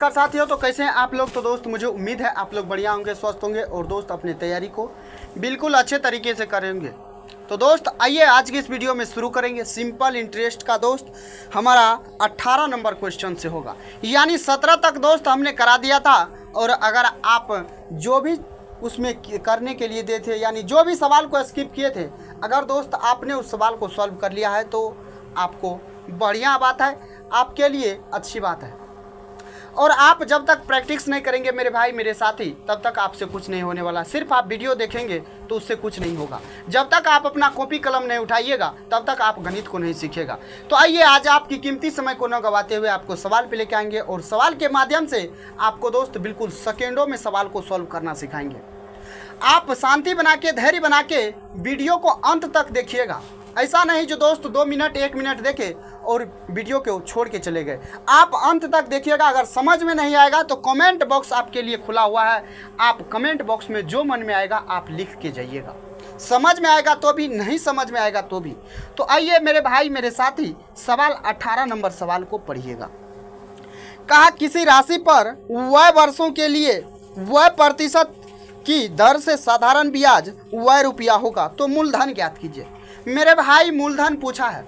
नमस्कार साथियों, तो कैसे हैं आप लोग। तो दोस्त मुझे उम्मीद है आप लोग बढ़िया होंगे, स्वस्थ होंगे और दोस्त अपनी तैयारी को बिल्कुल अच्छे तरीके से करेंगे। तो दोस्त आइए आज की इस वीडियो में शुरू करेंगे। सिंपल इंटरेस्ट का दोस्त हमारा 18 नंबर क्वेश्चन से होगा, यानी 17 तक दोस्त हमने करा दिया था। और अगर आप जो भी उसमें करने के लिए दे थे, यानी जो भी सवाल को स्किप किए थे, अगर दोस्त आपने उस सवाल को सॉल्व कर लिया है तो आपको बढ़िया बात है, आपके लिए अच्छी बात है। और आप जब तक प्रैक्टिस नहीं करेंगे मेरे भाई मेरे साथी, तब तक आपसे कुछ नहीं होने वाला। सिर्फ आप वीडियो देखेंगे तो उससे कुछ नहीं होगा। जब तक आप अपना कॉपी कलम नहीं उठाइएगा तब तक आप गणित को नहीं सीखेगा। तो आइए आज आपकी कीमती समय को न गवाते हुए आपको सवाल पे लेके आएंगे और सवाल के माध्यम से आपको दोस्त बिल्कुल सेकेंडों में सवाल को सॉल्व करना सिखाएंगे। आप शांति बना के, धैर्य बना के वीडियो को अंत तक देखिएगा। ऐसा नहीं जो दोस्त 2 मिनट 1 मिनट देखे और वीडियो को छोड़ के चले गए। आप अंत तक देखिएगा। अगर समझ में नहीं आएगा तो कमेंट बॉक्स आपके लिए खुला हुआ है। आप कमेंट बॉक्स में जो मन में आएगा आप लिख के जाइएगा। समझ में आएगा तो भी, नहीं समझ में आएगा तो भी। तो आइए मेरे भाई मेरे साथी, सवाल 18 नंबर सवाल को पढ़िएगा। कहा किसी राशि पर वह वर्षों के लिए वह प्रतिशत की दर से साधारण ब्याज वह रुपया होगा तो मूलधन ज्ञात कीजिए। मेरे भाई मूलधन पूछा है।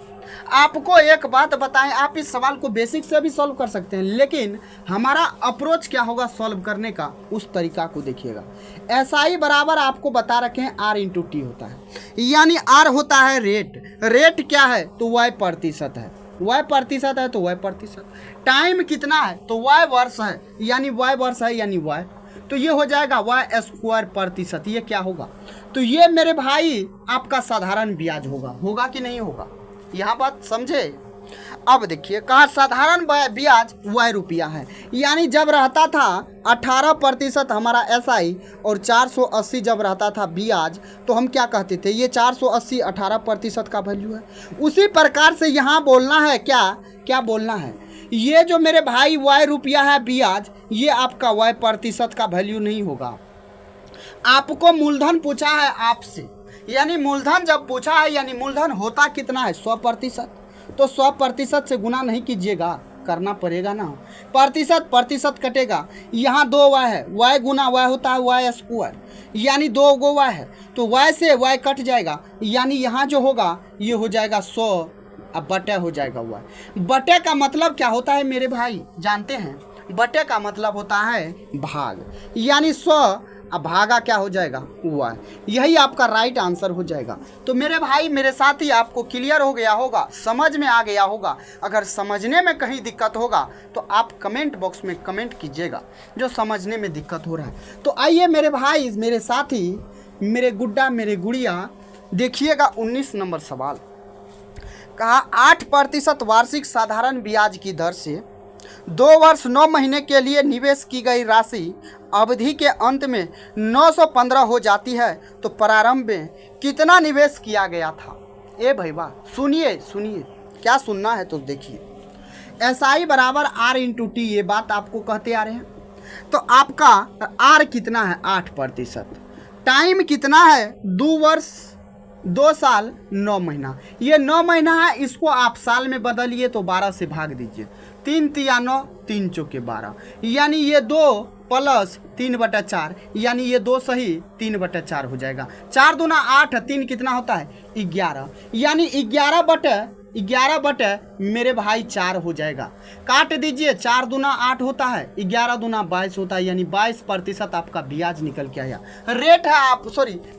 आपको एक बात बताएं, आप इस सवाल को बेसिक से भी सॉल्व कर सकते हैं, लेकिन हमारा अप्रोच क्या होगा सॉल्व करने का, उस तरीका को देखिएगा। SI बराबर आपको बता रखे हैं R इंटू टी होता है, यानी R होता है रेट। रेट क्या है तो Y प्रतिशत है, Y प्रतिशत है तो Y प्रतिशत। टाइम कितना है तो Y वर्ष है, यानी Y वर्ष है यानी Y, तो ये हो जाएगा Y स्क्वायर प्रतिशत। ये क्या होगा तो ये मेरे भाई आपका साधारण ब्याज होगा। होगा कि नहीं होगा, यहाँ बात समझे। अब देखिए कहा साधारण ब्याज वह रुपया है, यानी जब रहता था 18% हमारा SI और 480 जब रहता था ब्याज, तो हम क्या कहते थे ये 480 18% का वैल्यू है। उसी प्रकार से यहाँ बोलना है, क्या बोलना है, ये जो मेरे भाई Y रुपया है ब्याज, ये आपका Y प्रतिशत का वैल्यू नहीं होगा। आपको मूलधन पूछा है आपसे, यानी मूलधन जब पूछा है, यानी मूलधन होता कितना है 100%, तो 100% से गुना नहीं कीजिएगा, करना पड़ेगा ना। प्रतिशत कटेगा, यहाँ 2 Y है, Y गुना Y होता है Y स्क्वायर, यानी 2 गो Y है, तो Y से Y कट जाएगा, यानी यहाँ जो होगा ये हो जाएगा 100, अब बटे हो जाएगा Y। बटे का मतलब क्या होता है मेरे भाई जानते हैं, बटे का मतलब होता है भाग, यानी 100 अब भागा क्या हो जाएगा Y। यही आपका राइट आंसर हो जाएगा। तो मेरे भाई मेरे साथी आपको क्लियर हो गया होगा, समझ में आ गया होगा। अगर समझने में कहीं दिक्कत होगा तो आप कमेंट बॉक्स में कमेंट कीजिएगा जो समझने में दिक्कत हो रहा है। तो आइए मेरे भाई मेरे साथी, मेरे गुड्डा मेरे गुड़िया, देखिएगा 19 नंबर सवाल। कहा 8% वार्षिक साधारण ब्याज की दर से 2 वर्ष 9 महीने के लिए निवेश की गई राशि अवधि के अंत में 915 हो जाती है, तो प्रारंभ में कितना निवेश किया गया था। ए भैया सुनिए क्या सुनना है तो देखिए। SI बराबर R इंटू टी, ये बात आपको कहते आ रहे हैं। तो आपका R कितना है 8%, टाइम कितना है 2 वर्ष 2 साल 9 महीना, ये 9 महीना है, इसको आप साल में बदलिए तो 12 से भाग दीजिए। 3 तिया 9, 3 चौके 12, यानी ये 2 प्लस 3/4, यानी ये 2 सही 3/4 हो जाएगा। 4 दूना 8, 3 कितना होता है 11, यानी 11 बटे मेरे भाई 4 हो जाएगा। काट दीजिए, 4 दूना 8 होता है, 11 दूना 22 होता है, यानी 22% आपका ब्याज निकल के आया। रेट है आप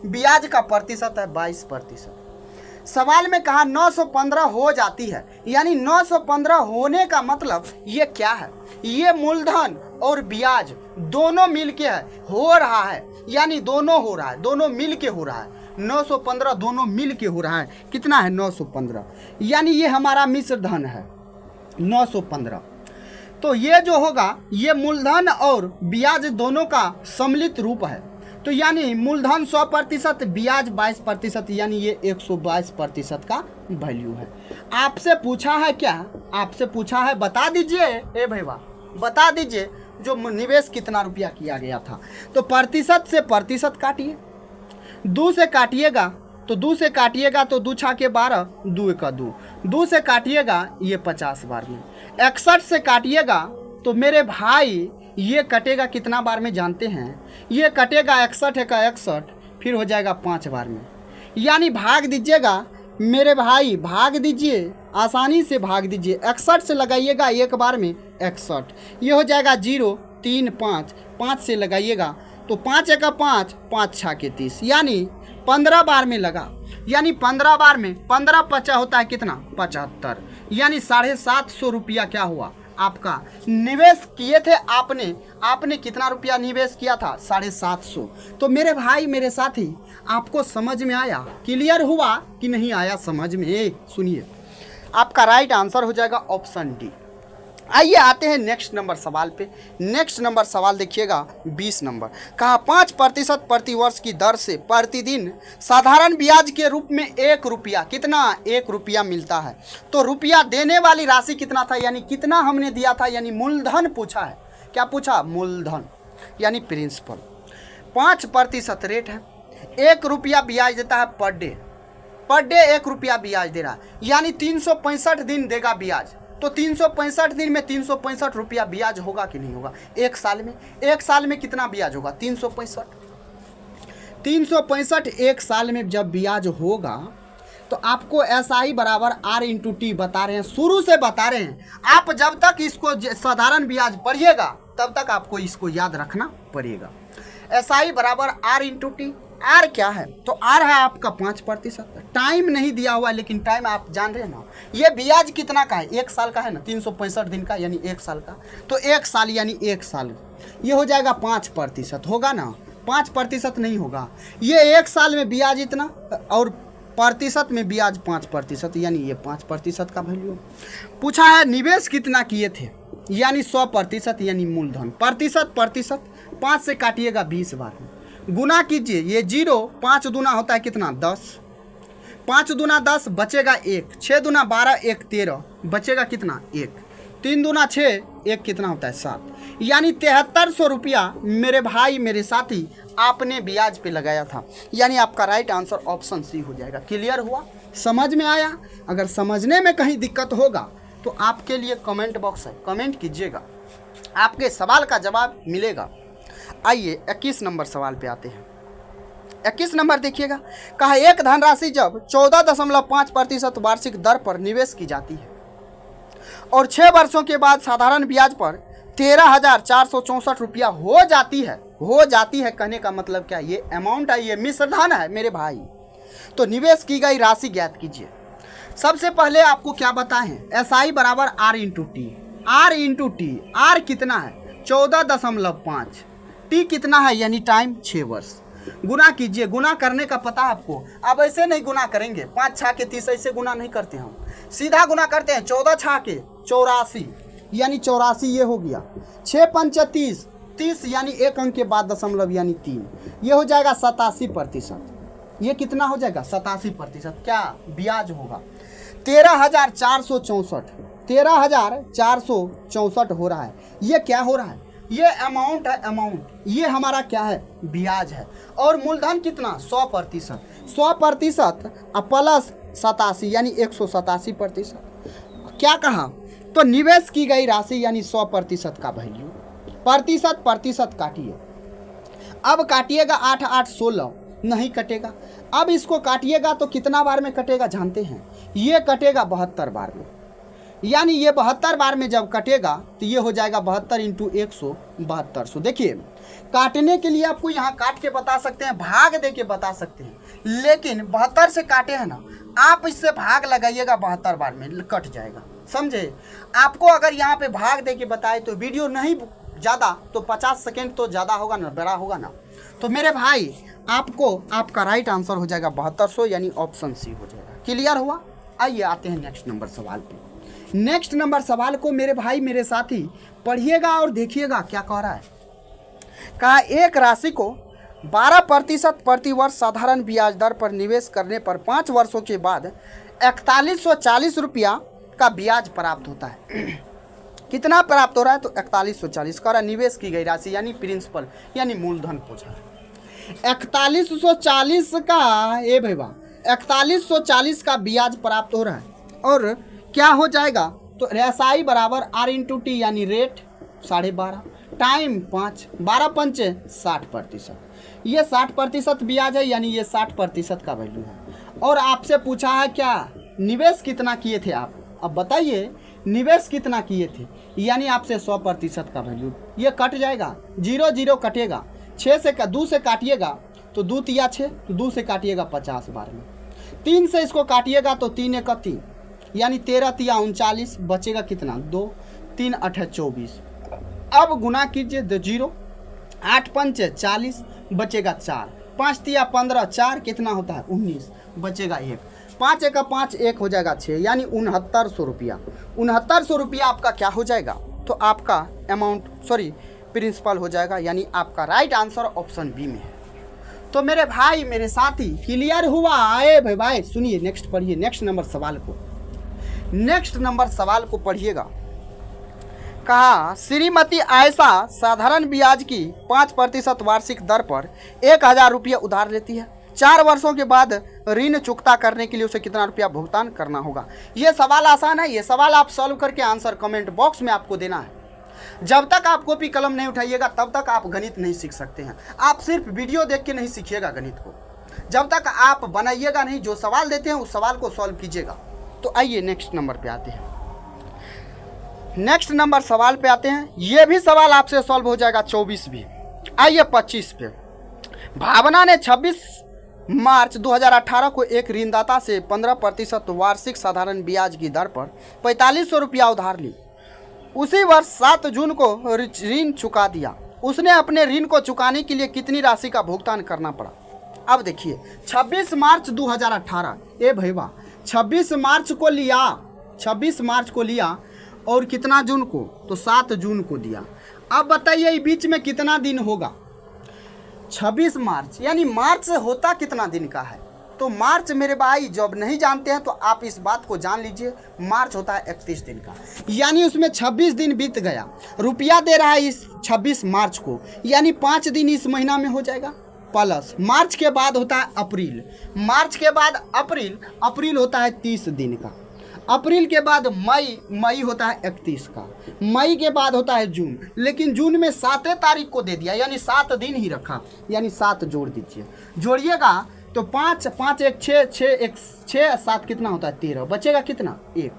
ब्याज का प्रतिशत है 22%। सवाल में कहा 915 हो जाती है, यानी 915 होने का मतलब ये क्या है, ये मूलधन और ब्याज दोनों मिलके है, हो रहा है, यानी दोनों हो रहा है, दोनों मिलके हो रहा है। 915 दोनों मिलके हो रहा है, कितना है 915, यानी ये हमारा मिश्र धन है 915। तो ये जो होगा ये मूलधन और ब्याज दोनों का सम्मिलित रूप है। तो यानी मूलधन 100%, ब्याज 22%, यानी ये 122% का वैल्यू है। आपसे पूछा है क्या, आपसे पूछा है बता दीजिए, ए भैया बता दीजिए जो निवेश कितना रुपया किया गया था। तो प्रतिशत से प्रतिशत काटिए, 2 से काटिएगा तो 2 से काटिएगा तो 2 छाके 12, 2 का 2, 2 से काटिएगा ये 50 बार में, 61 से काटिएगा तो मेरे भाई ये कटेगा कितना बार में जानते हैं? ये कटेगा 61 का 61, फिर हो जाएगा 5 बार में, यानी भाग दीजिएगा मेरे भाई, भाग दीजिए, आसानी से भाग दीजिए। 61 से लगाइएगा एक बार में 61, ये हो जाएगा 0 3 5, 5 से लगाइएगा तो 5 एका 5, 5 6 के 30, यानी 15 बार में लगा, यानी 15 बार में 15 50 होता है कितना? 75, यानी 750 रुपया क्या हुआ आपका निवेश किए थे आपने कितना रुपया निवेश किया था? 750। तो मेरे भाई मेरे साथी, आपको समझ में आया? क्लियर हुआ कि नहीं आया समझ में? सुनिए, आपका राइट आंसर हो जाएगा ऑप्शन डी। आइए आते हैं नेक्स्ट नंबर सवाल पे। नेक्स्ट नंबर सवाल देखिएगा 20 नंबर। कहा 5% प्रतिवर्ष की दर से प्रतिदिन साधारण ब्याज के रूप में 1 रुपया, कितना? 1 रुपया मिलता है। तो रुपया देने वाली राशि कितना था, यानी कितना हमने दिया था, यानी मूलधन पूछा है। क्या पूछा? मूलधन, यानी प्रिंसिपल। 5% रेट है, 1 रुपया ब्याज देता है पर डे 1 रुपया ब्याज दे रहा है, यानी 365 दिन देगा ब्याज। तो 365 दिन में 365 रुपया ब्याज होगा कि नहीं होगा? एक साल में कितना ब्याज होगा? 365 एक साल में जब ब्याज होगा तो आपको SI बराबर R/T बता रहे हैं, शुरू से बता रहे हैं। आप जब तक इसको साधारण ब्याज पढ़िएगा तब तक आपको इसको याद रखना पड़ेगा। SI बराबर R/T। आर क्या है? तो आर है आपका 5%। टाइम नहीं दिया हुआ है, लेकिन टाइम आप जान रहे हैं ना। ये ब्याज कितना का है? 1 साल का है ना, 365 दिन का, यानी 1 साल का। तो 1 साल यानी 1 साल, ये हो जाएगा 5% होगा ना। 5% नहीं होगा, ये 1 साल में ब्याज इतना और प्रतिशत में ब्याज 5%, यानी ये 5% का वैल्यू। पूछा है निवेश कितना किए थे, यानी 100%, यानी मूलधन। प्रतिशत 5 से काटिएगा 20 बार में, गुना कीजिए, ये 0 5 दूना होता है कितना? 10, 5 दूना 10 बचेगा 1, 6 दूना 12 1 13 बचेगा कितना? 1, 3 दूना 6 1 कितना होता है? 7, यानी 7300 रुपया मेरे भाई मेरे साथी आपने ब्याज पे लगाया था, यानी आपका राइट आंसर ऑप्शन सी हो जाएगा। क्लियर हुआ? समझ में आया? अगर समझने में कहीं दिक्कत होगा तो आपके लिए कमेंट बॉक्स है, कमेंट कीजिएगा, आपके सवाल का जवाब मिलेगा। आइए 21 नंबर सवाल पे आते हैं। 21 नंबर देखिएगा। कहा एक धनराशि जब 14.5% वार्षिक दर पर निवेश की जाती है और 6 वर्षों के बाद साधारण ब्याज पर 13,464 रुपया हो जाती है कहने का मतलब क्या? ये अमाउंट है, ये मिश्रधन है मेरे भाई। तो निवेश की गई राशि ज्ञात कीजिए। सबसे पहले आपको क्या बताएं? SI बराबर R/T। R/T, R कितना है? 14.5, T कितना है, यानी टाइम 6 वर्ष। गुना कीजिए, गुना करने का पता है आपको। अब ऐसे नहीं गुना करेंगे, 5 6 के 30 ऐसे गुना नहीं करते हम, सीधा गुना करते हैं। 14 6 के 84, यानी 84 ये हो गया। 6 5 30, 30 यानी 1 अंक के बाद दशमलव यानी 3, ये हो जाएगा 87%। ये कितना हो जाएगा? 87%। क्या ब्याज होगा? 13,464 हो रहा है। ये क्या हो रहा है? ये अमाउंट है, अमाउंट। ये हमारा क्या है? ब्याज है। और मूलधन कितना? 100%। 100% प्लस 87 यानी 187%। क्या कहा? तो निवेश की गई राशि यानी 100% का वैल्यू। प्रतिशत काटिए। अब काटिएगा 8 8 16, नहीं कटेगा। अब इसको काटिएगा तो कितना बार में कटेगा जानते हैं? ये कटेगा 72 बार में, यानी ये 72 बार में जब कटेगा तो ये हो जाएगा 72 × 100 7200। देखिए काटने के लिए आपको यहाँ काट के बता सकते हैं, भाग दे के बता सकते हैं, लेकिन 72 से काटे हैं ना, आप इससे भाग लगाइएगा 72 बार में कट जाएगा, समझे? आपको अगर यहाँ पे भाग दे के बताए तो वीडियो नहीं ज़्यादा तो 50 सेकेंड तो ज़्यादा होगा ना, बड़ा होगा ना। तो मेरे भाई आपको आपका राइट आंसर हो जाएगा 7200, यानी ऑप्शन सी हो जाएगा। क्लियर हुआ? आइए आते हैं नेक्स्ट नंबर सवाल पे। नेक्स्ट नंबर सवाल को मेरे भाई मेरे साथी पढ़िएगा और देखिएगा क्या कह रहा है। कहा एक राशि को 12% प्रतिवर्ष साधारण ब्याज दर पर निवेश करने पर 5 वर्षों के बाद 4140 रुपया का ब्याज प्राप्त होता है। कितना प्राप्त हो रहा है? तो 4140 का निवेश की गई राशि यानी प्रिंसिपल यानी मूलधन पूछा है। 4140 का 4140 का ब्याज प्राप्त हो रहा है और क्या हो जाएगा? तो SI बराबर R/T यानी रेट 12.5, टाइम 5, 12 पंचे 60%। ये 60% ब्याज है, यानी ये 60% का वैल्यू है। और आपसे पूछा है क्या निवेश कितना किए थे आप, अब बताइए निवेश कितना किए थे, यानी आपसे 100% का वैल्यू। ये कट जाएगा, 0 0 कटेगा, 6 से 2 से काटिएगा तो 2 तिया 6, तो 2 से काटिएगा 50 बार में, 3 से इसको काटिएगा तो 3 1 3, यानी 13 तिया 39, बचेगा कितना 2, 3 8 24। अब गुना कीजिए 0, 8 पंचे 40, बचेगा 4, 5 तिया 15, 4 कितना होता है 19, बचेगा 1, 5 1 5, 1 हो जाएगा 6, यानी 6900 रुपया। 6900 रुपया आपका क्या हो जाएगा, तो आपका अमाउंट प्रिंसिपल हो जाएगा, यानी आपका राइट आंसर ऑप्शन बी में है। तो मेरे भाई मेरे साथी क्लियर हुआ? आए भाई सुनिए, नेक्स्ट पढ़िए, नेक्स्ट नंबर सवाल को पढ़िएगा। कहा श्रीमती आयशा साधारण ब्याज की 5% वार्षिक दर पर 1000 रुपया उधार लेती है। 4 वर्षों के बाद ऋण चुकता करने के लिए उसे कितना रुपया भुगतान करना होगा। ये सवाल आसान है, ये सवाल आप सॉल्व करके आंसर कमेंट बॉक्स में आपको देना है। जब तक आप कॉपी कलम नहीं उठाइएगा तब तक आप गणित नहीं सीख सकते हैं। आप सिर्फ वीडियो देख के नहीं सीखिएगा गणित को, जब तक आप बनाइएगा नहीं, जो सवाल देते हैं उस सवाल को सॉल्व कीजिएगा। तो आइए नेक्स्ट नंबर पे आते हैं, नेक्स्ट नंबर सवाल पे आते हैं। ये भी सवाल आपसे सॉल्व हो जाएगा 24 भी। आइए 25 पे। भावना ने 26 मार्च 2018 को एक ऋणदाता से 15% वार्षिक साधारण ब्याज की दर पर 4500 रुपया उधार ली। उसी वर्ष 7 जून को ऋण चुका दिया। उसने अपने ऋण को चुकाने के लिए कितनी राशि का भुगतान करना पड़ा। अब देखिए 26 मार्च 2018, ए भैया 26 मार्च को लिया और कितना जून को, तो 7 जून को दिया। अब बताइए बीच में कितना दिन होगा। 26 मार्च यानी मार्च होता कितना दिन का है, तो मार्च मेरे भाई जब नहीं जानते हैं तो आप इस बात को जान लीजिए, मार्च होता है 31 दिन का, यानी उसमें 26 दिन बीत गया। रुपया दे रहा है इस 26 मार्च को, यानी 5 दिन इस महीना में हो जाएगा। प्लस मार्च के बाद होता है अप्रैल, मार्च के बाद अप्रैल होता है 30 दिन का। अप्रैल के बाद मई होता है 31 का। मई के बाद होता है जून, लेकिन जून में 7 तारीख को दे दिया, यानी 7 दिन ही रखा, यानी 7 जोड़ दीजिए। जोड़िएगा तो 5 5 1 6 6 1 6 7 कितना होता है 13, बचेगा कितना 1,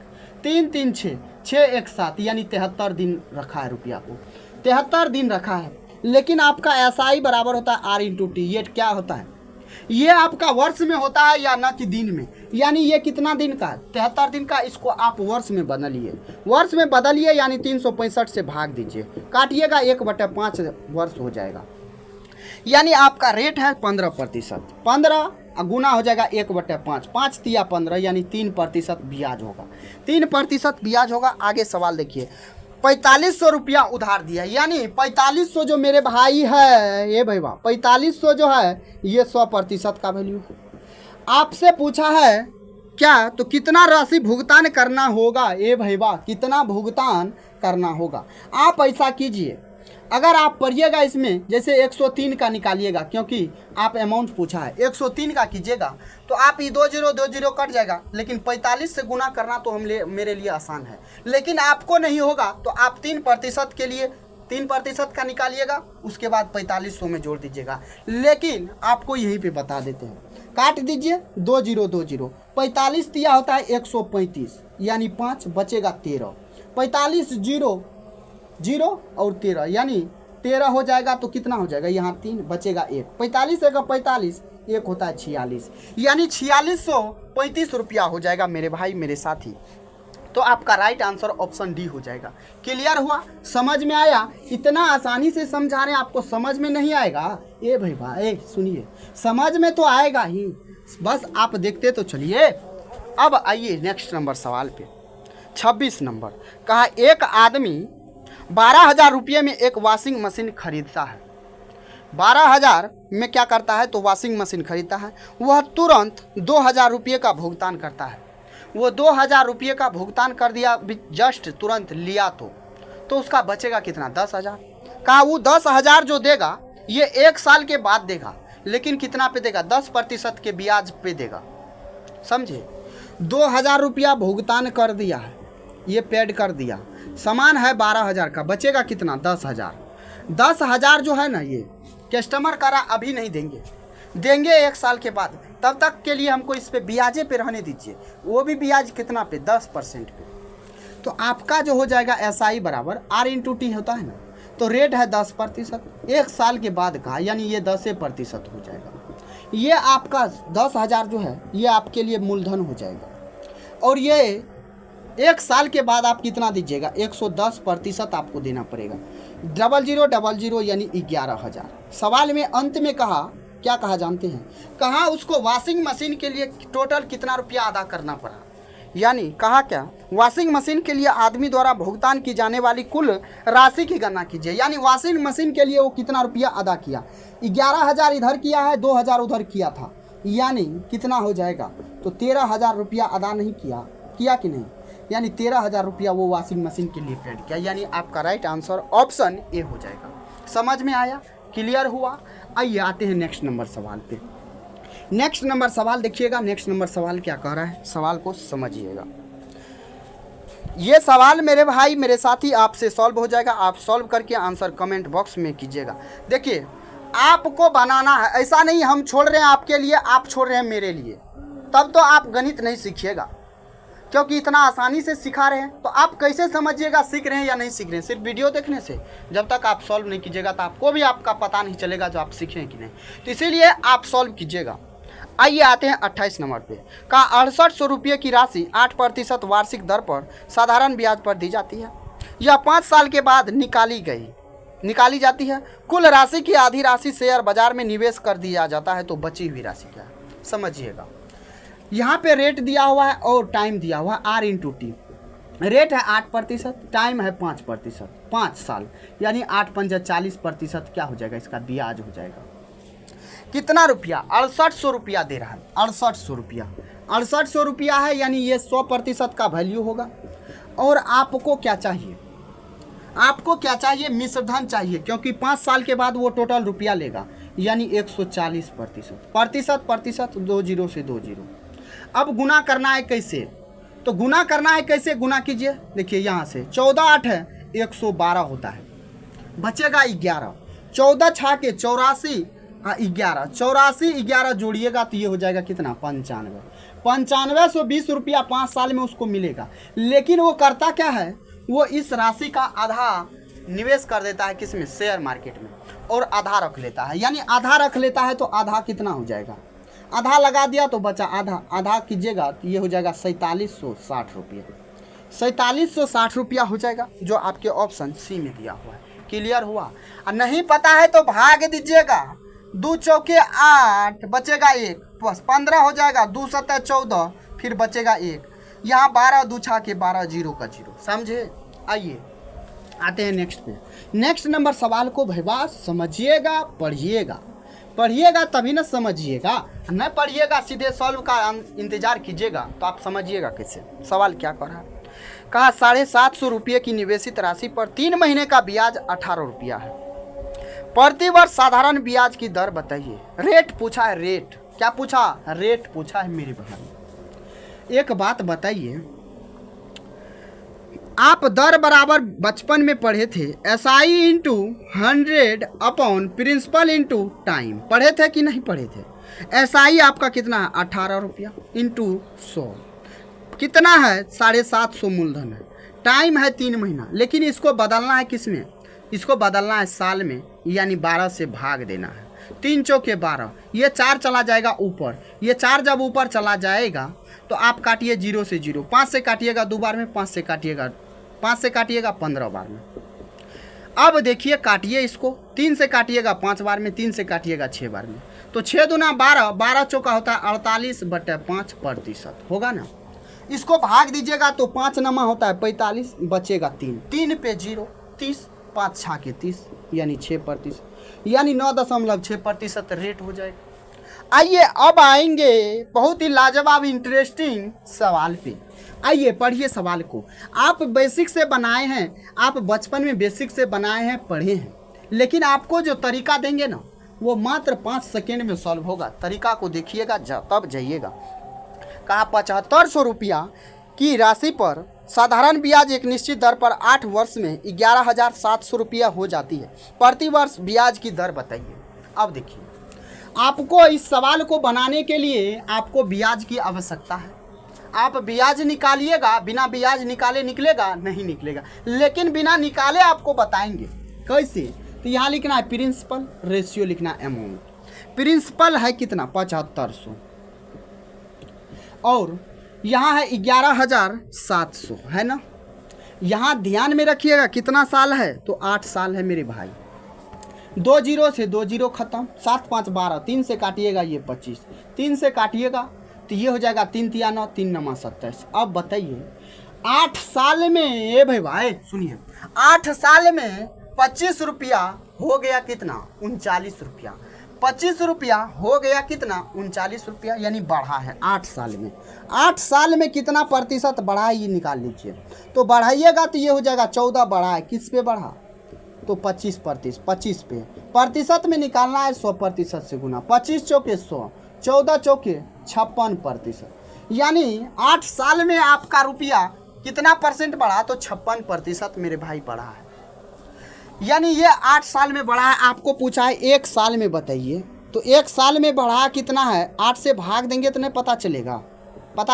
3 3 6 6 1 7, यानी 73 दिन रखा है रुपया को, 73 दिन रखा है। लेकिन आपका SI बराबर होता है R/T। ये क्या होता है, ये आपका वर्ष में होता है या ना कि दिन में, यानी ये कितना दिन का है 73 दिन का। इसको आप वर्ष में बदलिए, यानी 365 से भाग दीजिए, काटिएगा 1/5 वर्ष हो जाएगा, यानी आपका रेट है 15%। 15 गुना हो जाएगा 1/5, 5 तिया 15, यानी 3% ब्याज होगा, 3% ब्याज होगा। आगे सवाल देखिए, 4500 रुपया उधार दिया, यानी 4500 जो मेरे भाई है, ये भैया 4500 जो है ये 100% का वैल्यू है। आपसे पूछा है क्या, तो कितना राशि भुगतान करना होगा। ये भैया कितना भुगतान करना होगा, आप ऐसा कीजिए, अगर आप पढ़िएगा इसमें जैसे 103 का निकालिएगा, क्योंकि आप अमाउंट पूछा है, 103 का कीजिएगा तो आप ये 2 0 कट जाएगा, लेकिन 45 से गुना करना तो मेरे लिए आसान है, लेकिन आपको नहीं होगा तो आप 3% के लिए 3% का निकालिएगा, उसके बाद 4500 में जोड़ दीजिएगा। लेकिन आपको यहीं पे बता देते हैं, काट दीजिए 2 0, 45 दिया होता है 135, यानी 5, बचेगा 13, 45 0 और 13, यानी 13 हो जाएगा तो कितना हो जाएगा, यहाँ 3 बचेगा 1, 45 का 45, 1 होता है 46, यानी 4635 रुपया हो जाएगा मेरे भाई मेरे साथी। तो आपका राइट आंसर ऑप्शन डी हो जाएगा। क्लियर हुआ, समझ में आया। इतना आसानी से समझा रहे हैं, आपको समझ में नहीं आएगा। ए भाई सुनिए, समझ में तो आएगा ही, बस आप देखते तो चलिए। अब आइए नेक्स्ट नंबर सवाल पे, 26 नंबर। कहा एक आदमी 12,000 रुपये में एक वॉशिंग मशीन खरीदता है। 12,000 में क्या करता है, तो वॉशिंग मशीन खरीदता है। वह तुरंत 2,000 रुपये का भुगतान करता है। वो 2,000 रुपये का भुगतान कर दिया, जस्ट तुरंत लिया तो उसका बचेगा कितना, 10,000। कहा वो 10,000 जो देगा ये 1 साल के बाद देगा, लेकिन कितना पे देगा, 10% के ब्याज पे देगा। समझे, 2,000 रुपया भुगतान कर दिया है, ये पेड कर दिया, सामान है 12,000 का, बचेगा कितना 10,000। 10,000 जो है ना ये कस्टमर करा अभी नहीं देंगे, देंगे 1 साल के बाद। तब तक के लिए हमको इस पे ब्याजे पे रहने दीजिए, वो भी ब्याज कितना पे 10% पे। तो आपका जो हो जाएगा SI बराबर R/T होता है ना, तो रेट है 10%। 1 साल के बाद का यानी ये 10% हो जाएगा। ये आपका 10,000 जो है ये आपके लिए मूलधन हो जाएगा। और ये 1 साल के बाद आप कितना दीजिएगा 110% आपको देना पड़ेगा। 0000 यानी 11,000। सवाल में अंत में कहा, क्या कहा जानते हैं, कहा उसको वॉशिंग मशीन के लिए टोटल कितना रुपया अदा करना पड़ा। यानी कहा क्या, वॉशिंग मशीन के लिए आदमी द्वारा भुगतान की जाने वाली कुल राशि की गणना कीजिए। यानी वॉशिंग मशीन के लिए वो कितना रुपया अदा किया। 11,000 इधर किया है, 2,000 उधर किया था, यानी कितना हो जाएगा, तो 13,000 रुपया अदा नहीं किया, किया कि नहीं, यानी 13,000 रुपया वो वॉशिंग मशीन के लिए पेड किया। यानी आपका राइट आंसर ऑप्शन ए हो जाएगा। समझ में आया, क्लियर हुआ। आइए आते हैं नेक्स्ट नंबर सवाल पे। नेक्स्ट नंबर सवाल देखिएगा, नेक्स्ट नंबर सवाल क्या कह रहा है, सवाल को समझिएगा। ये सवाल मेरे भाई मेरे साथी आपसे सॉल्व हो जाएगा। आप सॉल्व करके आंसर कमेंट बॉक्स में कीजिएगा। देखिए आपको बनाना है, ऐसा नहीं हम छोड़ रहे हैं आपके लिए, आप छोड़ रहे हैं मेरे लिए, तब तो आप गणित नहीं सीखिएगा, क्योंकि इतना आसानी से सिखा रहे हैं। तो आप कैसे समझिएगा सीख रहे हैं या नहीं सीख रहे हैं, सिर्फ वीडियो देखने से। जब तक आप सॉल्व नहीं कीजिएगा तो आपको भी आपका पता नहीं चलेगा जो आप सीखे हैं कि नहीं। तो इसीलिए आप सॉल्व कीजिएगा। आइए आते हैं 28 नंबर पे। का 6800 रुपये की राशि 8% वार्षिक दर पर साधारण ब्याज पर दी जाती है। यह 5 साल के बाद निकाली जाती है। कुल राशि की आधी राशि शेयर बाजार में निवेश कर दिया जाता है, तो बची हुई राशि क्या है समझिएगा। यहाँ पे रेट दिया हुआ है और टाइम दिया हुआ है R/T। रेट है 8%, टाइम है 5%, 5 साल यानी 8 पंजा 40% क्या हो जाएगा, इसका ब्याज हो जाएगा। कितना रुपया, 6800 रुपया दे रहा है, 6800 रुपया, 6800 रुपया है, यानी ये 100% का वैल्यू होगा। और आपको क्या चाहिए, आपको क्या चाहिए, मिश्रधन चाहिए, क्योंकि 5 साल के बाद वो टोटल रुपया लेगा, यानी 140%, प्रतिशत 2 0 से 2 0। अब गुना करना है कैसे, तो गुना करना है कैसे, गुना कीजिए। देखिए यहाँ से 14 8 है 112 होता है, बचेगा 11, 14 छा के 84, 11, 84 11 जोड़िएगा तो ये हो जाएगा कितना 95। 9520 रुपया 5 साल में उसको मिलेगा। लेकिन वो करता क्या है, वो इस राशि का आधा निवेश कर देता है किसमें, शेयर मार्केट में, और आधा रख लेता है। यानी आधा रख लेता है तो आधा कितना हो जाएगा, आधा लगा दिया तो बचा आधा, आधा कीजिएगा तो ये हो जाएगा 4760 रुपये, 4760 रुपया हो जाएगा, जो आपके ऑप्शन सी में दिया हुआ है। क्लियर हुआ। और नहीं पता है तो भाग दीजिएगा, 2 चौके 8, बचेगा 1, बस 15 हो जाएगा, 2 7 14, फिर बचेगा 1, यहाँ 12 2 छा के 12, 0 का 0, समझे। आइए आते हैं नेक्स्ट पे। नेक्स्ट नंबर सवाल को भैया समझिएगा, पढ़िएगा तभी ना समझिएगा, न पढ़िएगा सीधे सॉल्व का इंतजार कीजिएगा तो आप समझिएगा कैसे। सवाल क्या कर रहा है, कहा 750 रुपये की निवेशित राशि पर 3 महीने का ब्याज 18 रुपया है। प्रति वर्ष साधारण ब्याज की दर बताइए। रेट पूछा है, रेट क्या पूछा, रेट पूछा है मेरे भाई। एक बात बताइए, आप दर बराबर बचपन में पढ़े थे, SI into 100 upon principle into time, पढ़े थे कि नहीं पढ़े थे। SI आपका कितना है 18 रुपया इंटू 100, कितना है 750 मूलधन है, टाइम है 3 महीना। लेकिन इसको बदलना है किस में, इसको बदलना है साल में, यानी 12 से भाग देना है। 3 चौके 12, ये 4 चला जाएगा ऊपर, ये 4 जब ऊपर चला जाएगा तो आप काटिए 0 से 0, 5 से काटिएगा 2 बार में, 5 से काटिएगा 15 बार में। अब देखिए काटिए इसको, 3 से काटिएगा 5 बार में, 3 से काटिएगा 6 बार में, तो 6 दूना 12, 12 चौका होता है 48/5% होगा ना। इसको भाग दीजिएगा तो 5 नमा होता है 45, बचेगा 3, 3 पे 0, 30, 5 छा के 30, यानी 6%, यानी 9.6% रेट हो जाएगा। आइए अब आएंगे बहुत ही लाजवाब इंटरेस्टिंग सवाल पे। आइए पढ़िए सवाल को। आप बेसिक से बनाए हैं, आप बचपन में बेसिक से बनाए हैं, पढ़े हैं, लेकिन आपको जो तरीका देंगे ना वो मात्र 5 सेकेंड में सॉल्व होगा। तरीका को देखिएगा तब जाइएगा। कहा 7500 रुपया की राशि पर साधारण ब्याज एक निश्चित दर पर 8 वर्ष में 11,700 रुपया हो जाती है। प्रति वर्ष ब्याज की दर बताइए। अब देखिए, आपको इस सवाल को बनाने के लिए आपको ब्याज की आवश्यकता है। आप ब्याज निकालिएगा, बिना ब्याज निकाले निकलेगा नहीं निकलेगा, लेकिन बिना निकाले आपको बताएंगे कैसे। तो यहाँ लिखना है प्रिंसिपल, रेशियो लिखना है अमाउंट। प्रिंसिपल है कितना 7500 और यहाँ है 11,700 है ना। यहाँ ध्यान में रखिएगा कितना साल है तो 8 साल है मेरे भाई। 2 जीरो से 2 जीरो खत्म, 7 5 12, 3 से काटिएगा ये 25, 3 से काटिएगा तो ये हो जाएगा 3 तिया 9, 3 नमा 27। अब बताइए 8 साल में, ये भाई सुनिए, 8 साल में 25 रुपया हो गया कितना 39 रुपया। 25 रुपया हो गया कितना 39 रुपया, यानी बढ़ा है 8 साल में। 8 साल में कितना प्रतिशत बढ़ा है ये निकाल लीजिए। तो बढ़ाइएगा तो ये हो जाएगा 14 बढ़ा है, किस पे बढ़ा तो 25%, 25 पे। प्रतिशत में निकालना है 100% से गुना, 25 चौके 100, 14 चौके 56%, यानी 8 साल में आपका रुपया कितना परसेंट बढ़ा तो 56% मेरे भाई बढ़ा है। यानी ये 8 साल में बढ़ा है। आपको पूछा है 1 साल में बताइए, तो 1 साल में बढ़ा कितना है, 8 से भाग देंगे तो नहीं पता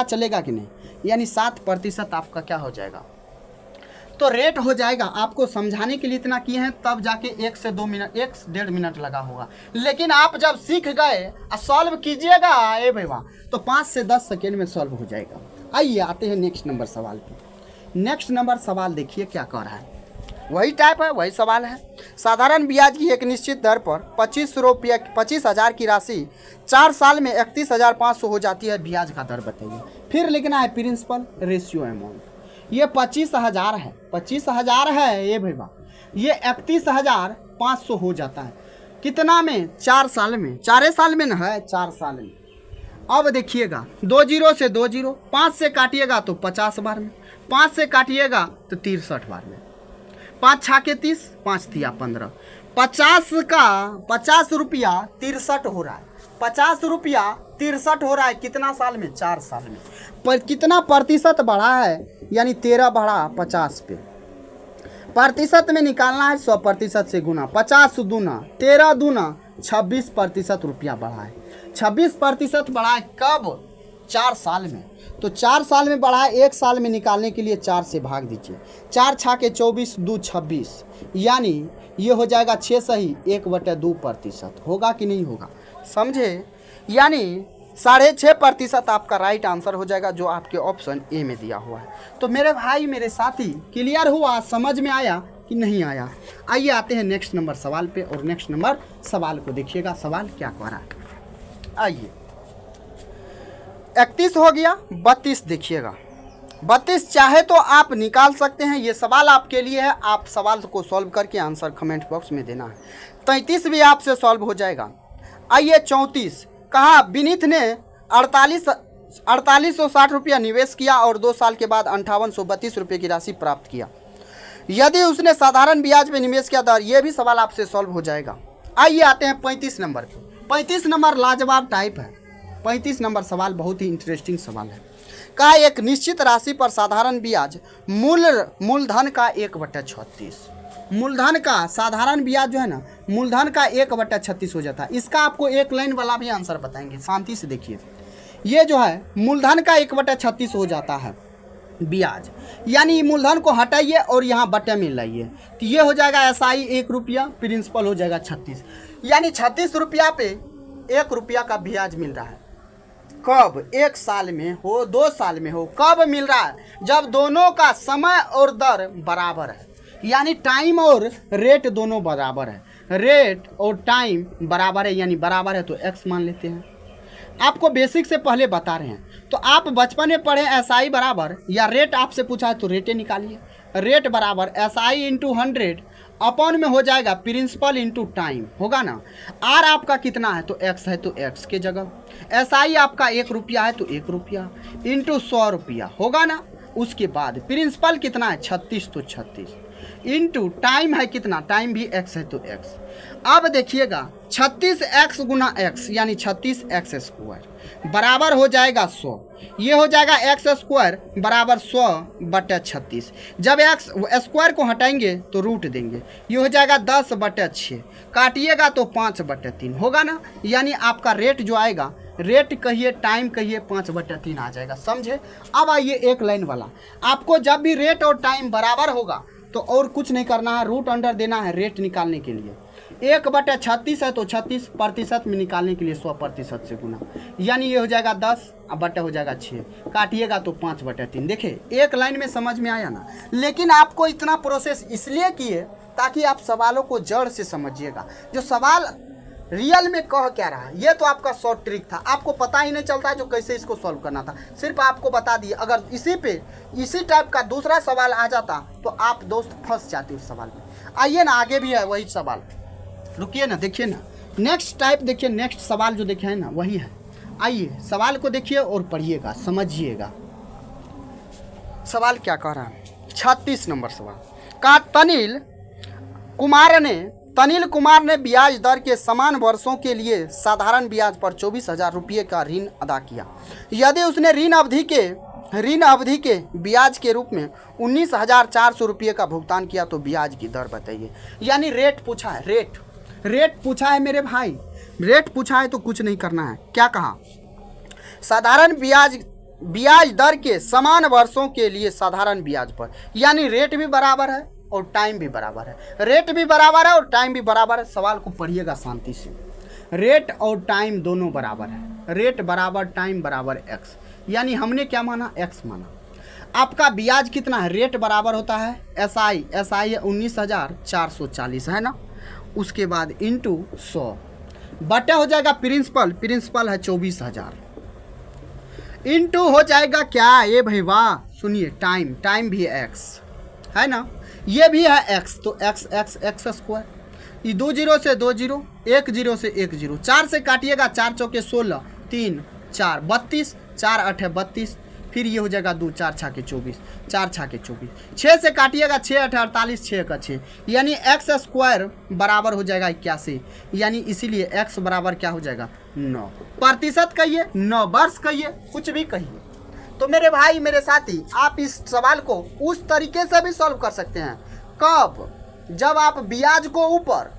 चलेगा कि नहीं, यानी 7% आपका क्या हो जाएगा तो रेट हो जाएगा। आपको समझाने के लिए इतना किए हैं, तब जाके 1 से 2 मिनट 1 से 1.5 मिनट लगा होगा, लेकिन आप जब सीख गए और सॉल्व कीजिएगा ए भैया तो 5 से 10 सेकेंड में सॉल्व हो जाएगा। आइए आते हैं नेक्स्ट नंबर सवाल पे। नेक्स्ट नंबर सवाल देखिए क्या कह रहा है, वही टाइप है, वही सवाल है। साधारण ब्याज की एक निश्चित दर पर 25,000 की राशि 4 साल में 31,500 हो जाती है, ब्याज का दर बताइए। फिर लिखना है प्रिंसिपल, रेशियो, अमाउंट। ये 25,000 है, 25,000 है ये भैया, ये 31,500 हो जाता है कितना में 4 साल में, 4 साल में ना है 4 साल में। अब देखिएगा 2 जीरो से 2 जीरो, 5 से काटिएगा तो 50 बार में, 5 से काटिएगा तो 63 बार में, 5 छाके 30, 5 तिया 15, 50 रुपया 63 हो रहा है, 50 रुपया 63 हो रहा है कितना साल में 4 साल में। पर कितना प्रतिशत बढ़ा है, यानी 13 बढ़ा 50 पे। प्रतिशत में निकालना है 100% से गुना, 50 दूना 13 दूना 26% रुपया बढ़ा है। 26% बढ़ा है कब 4 साल में, तो 4 साल में बढ़ा है। 1 साल में निकालने के लिए 4 से भाग दीजिए, 4 छाके 24, 2 26, यानी ये हो जाएगा 6 सही 1/2% होगा कि नहीं होगा, समझे। यानी 6.5% आपका राइट आंसर हो जाएगा, जो आपके ऑप्शन ए में दिया हुआ है। तो मेरे भाई मेरे साथी क्लियर हुआ, समझ में आया कि नहीं आया। आइए आते हैं नेक्स्ट नंबर सवाल पे, और नेक्स्ट नंबर सवाल को देखिएगा सवाल क्या कह रहा है। आइए 31 हो गया, 32 देखिएगा। 32 चाहे तो आप निकाल सकते हैं, ये सवाल आपके लिए है, आप सवाल को सॉल्व करके आंसर कमेंट बॉक्स में देना है। 33 भी आपसे सॉल्व हो जाएगा। आइए 34, कहा विनीत ने 4860 रुपया निवेश किया और 2 साल के बाद 5832 रुपये की राशि प्राप्त किया। यदि उसने साधारण ब्याज में निवेश किया था, ये भी सवाल आपसे सॉल्व हो जाएगा। आइए आते हैं 35 नंबर पे। 35 नंबर लाजवाब टाइप है। 35 नंबर सवाल बहुत ही इंटरेस्टिंग सवाल है। कहा एक निश्चित राशि पर साधारण ब्याज मूलधन का 1/36, मूलधन का साधारण ब्याज जो है ना, मूलधन का 1/36 हो जाता है। इसका आपको एक लाइन वाला भी आंसर बताएंगे, शांति से देखिए। ये जो है मूलधन का 1/36 हो जाता है ब्याज, यानी मूलधन को हटाइए और यहाँ बटे में लाइए, तो ये हो जाएगा एसआई 1 रुपया, प्रिंसिपल हो जाएगा 36, यानी 36 रुपया पे 1 रुपया का ब्याज मिल रहा है। कब 1 साल में हो 2 साल में हो, कब मिल रहा है जब दोनों का समय और दर बराबर है, यानी टाइम और रेट दोनों बराबर है। रेट और टाइम बराबर है, यानी बराबर है तो x मान लेते हैं। आपको बेसिक से पहले बता रहे हैं, तो आप बचपन में पढ़े एसआई बराबर, या रेट आपसे पूछा है तो रेटे निकालिए। रेट बराबर एसआई इंटू 100 अपॉन में हो जाएगा प्रिंसिपल इंटू टाइम, होगा ना। आर आपका कितना है तो x है, तो x के जगह एसआई आपका 1 रुपया है तो 1 रुपया इंटू 100 रुपया, होगा ना। उसके बाद प्रिंसिपल कितना है 36, तो 36 इंटू टाइम है कितना, टाइम भी x है तो x। अब देखिएगा 36x गुना x यानी 36x स्क्वायर बराबर हो जाएगा 100। ये हो जाएगा x स्क्वायर बराबर 100/36। जब x स्क्वायर को हटाएंगे तो रूट देंगे, ये हो जाएगा 10/6। काटिएगा तो 5/3 होगा ना। यानी आपका रेट जो आएगा, रेट कहिए टाइम कहिए, 5/3 आ जाएगा। समझे। अब आइए एक लाइन वाला, आपको जब भी रेट और टाइम बराबर होगा तो और कुछ नहीं करना है, रूट अंडर देना है रेट निकालने के लिए। 1/36 है तो 36% में निकालने के लिए 100% से गुना, यानी ये हो जाएगा 10 अब बटा हो जाएगा 6, काटिएगा तो 5/3। देखिए एक लाइन में समझ में आया ना। लेकिन आपको इतना प्रोसेस इसलिए किए ताकि आप सवालों को जड़ से समझिएगा। जो सवाल रियल में कह क्या रहा है, ये तो आपका शॉर्ट ट्रिक था, आपको पता ही नहीं चलता जो कैसे इसको सॉल्व करना था, सिर्फ आपको बता दिए। अगर इसी टाइप का दूसरा सवाल आ जाता तो आप दोस्त फंस जाते उस सवाल में। आइए ना, आगे भी है वही सवाल, रुकिए ना, देखिए ना नेक्स्ट टाइप, देखिए नेक्स्ट सवाल जो देखे है ना वही है। आइए सवाल को देखिए और पढ़िएगा, समझिएगा सवाल क्या कह रहा है। 36 नंबर सवाल का तनिल कुमार ने ब्याज दर के समान वर्षों के लिए साधारण ब्याज पर 24,000 रुपये का ऋण अदा किया। यदि उसने ऋण अवधि के ब्याज के रूप में 19,400 रुपये का भुगतान किया तो ब्याज की दर बताइए। यानी रेट पूछा है, रेट पूछा है मेरे भाई, रेट पूछा है तो कुछ नहीं करना है। क्या कहा, साधारण ब्याज दर के समान वर्षों के लिए साधारण ब्याज पर, यानी रेट भी बराबर है और टाइम भी बराबर है। रेट भी बराबर है और टाइम भी बराबर है। सवाल को पढ़िएगा शांति से। रेट और टाइम दोनों बराबर है, रेट बराबर टाइम बराबर x, यानी हमने क्या माना, x माना। आपका ब्याज कितना है, रेट बराबर होता है SI है 19,440 है ना, उसके बाद इंटू 100 बटा हो जाएगा प्रिंसिपल है 24,000 इंटू हो जाएगा क्या, ये भाई वाह सुनिए, टाइम भी x है ना, ये भी है x, तो x स्क्वायर, ये 2 0 से 2 0, 1 0 से 1 0, 4 से काटिएगा 4 चौके 16, 3 4 32, 4 8 32, फिर ये हो जाएगा 2 4 छाके 24, 4 छाके 24, 6 से काटिएगा 6 8 48, 6 का 6, यानी x स्क्वायर बराबर हो जाएगा 81, यानी इसीलिए x बराबर क्या हो जाएगा 9 प्रतिशत कहिए, 9 वर्ष कहिए, कुछ भी कहिए। तो मेरे भाई मेरे साथी, आप इस सवाल को उस तरीके से भी सॉल्व कर सकते हैं। कब, जब आप ब्याज को ऊपर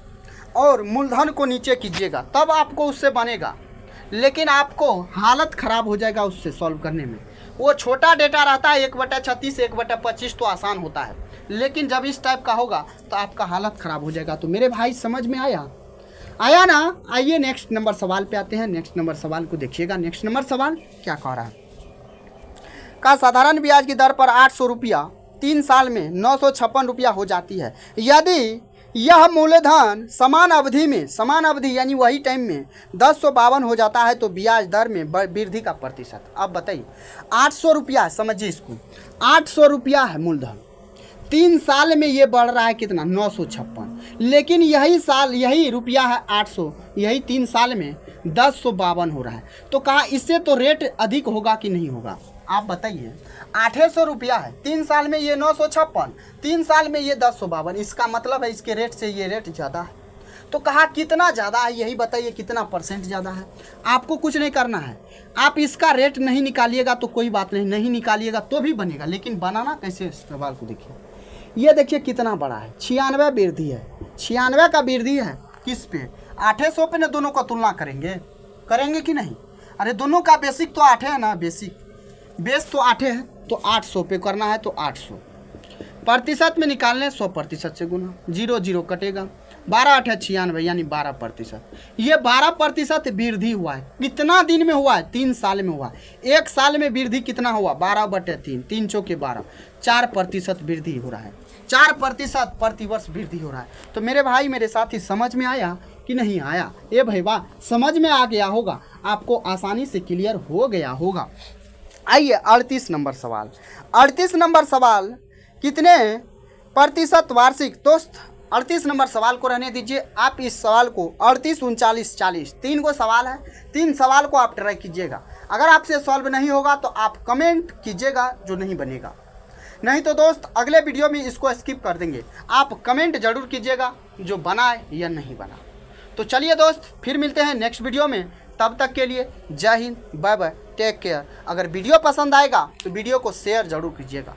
और मूलधन को नीचे कीजिएगा तब आपको उससे बनेगा, लेकिन आपको हालत ख़राब हो जाएगा उससे सॉल्व करने में। वो छोटा डेटा रहता है 1/36 1/25 तो आसान होता है, लेकिन जब इस टाइप का होगा तो आपका हालत ख़राब हो जाएगा। तो मेरे भाई समझ में आया ना। आइए नेक्स्ट नंबर सवाल पे आते हैं। नेक्स्ट नंबर सवाल को देखिएगा। नेक्स्ट नंबर सवाल क्या कह रहा है, का साधारण ब्याज की दर पर 800 रुपया 3 साल में 956 रुपया हो जाती है। यदि यह मूलधन समान अवधि यानी वही टाइम में 1052 हो जाता है तो ब्याज दर में वृद्धि का प्रतिशत। अब बताइए 800 रुपया, समझिए इसको, 800 रुपया है मूलधन, 3 साल में ये बढ़ रहा है कितना, 956, लेकिन यही रुपया है 800, यही 3 साल में 1052 हो रहा है। तो कहा इससे तो रेट अधिक होगा कि नहीं होगा, आप बताइए। 800 रुपया है, 3 साल में ये 956, 3 साल में ये 1052, इसका मतलब है इसके रेट से ये रेट ज़्यादा है। तो कहा कितना ज़्यादा है, यही बताइए कितना परसेंट ज़्यादा है। आपको कुछ नहीं करना है, आप इसका रेट नहीं निकालिएगा तो कोई बात नहीं निकालिएगा तो भी बनेगा, लेकिन बनाना कैसे, सवाल को देखिए। ये देखिए कितना बड़ा है, 96 वृद्धि है, 96 का वृद्धि है किस पे, 800 पे ना। दोनों का तुलना करेंगे कि नहीं, अरे दोनों का बेसिक तो 8 है ना, बेस तो 8 है, तो 800 पे करना है तो 800 प्रतिशत में निकालने 100% से गुना, 0 0 कटेगा, 12 8 96 यानी 12%। ये 12% वृद्धि हुआ है, कितना दिन में हुआ है, 3 साल में हुआ है। 1 साल में वृद्धि कितना हुआ, 12/3, 3 चौके 12, 4% वृद्धि हो रहा है, 4% प्रतिवर्ष वृद्धि हो रहा है। तो मेरे भाई मेरे साथी समझ में आया कि नहीं आया, ये भाई वाह समझ में आ गया होगा, आपको आसानी से क्लियर हो गया होगा। आइए 38 नंबर सवाल। 38 नंबर सवाल कितने प्रतिशत वार्षिक, दोस्त 38 नंबर सवाल को रहने दीजिए, आप इस सवाल को 38 39 40 3 को सवाल है, 3 सवाल को आप ट्राई कीजिएगा। अगर आपसे सॉल्व नहीं होगा तो आप कमेंट कीजिएगा जो नहीं बनेगा। नहीं तो दोस्त अगले वीडियो में इसको स्किप कर देंगे। आप कमेंट जरूर कीजिएगा जो बना है या नहीं बना। तो चलिए दोस्त, फिर मिलते हैं नेक्स्ट वीडियो में। तब तक के लिए Jai Hind, bye bye, take care. अगर वीडियो पसंद आएगा तो वीडियो को शेयर जरूर कीजिएगा।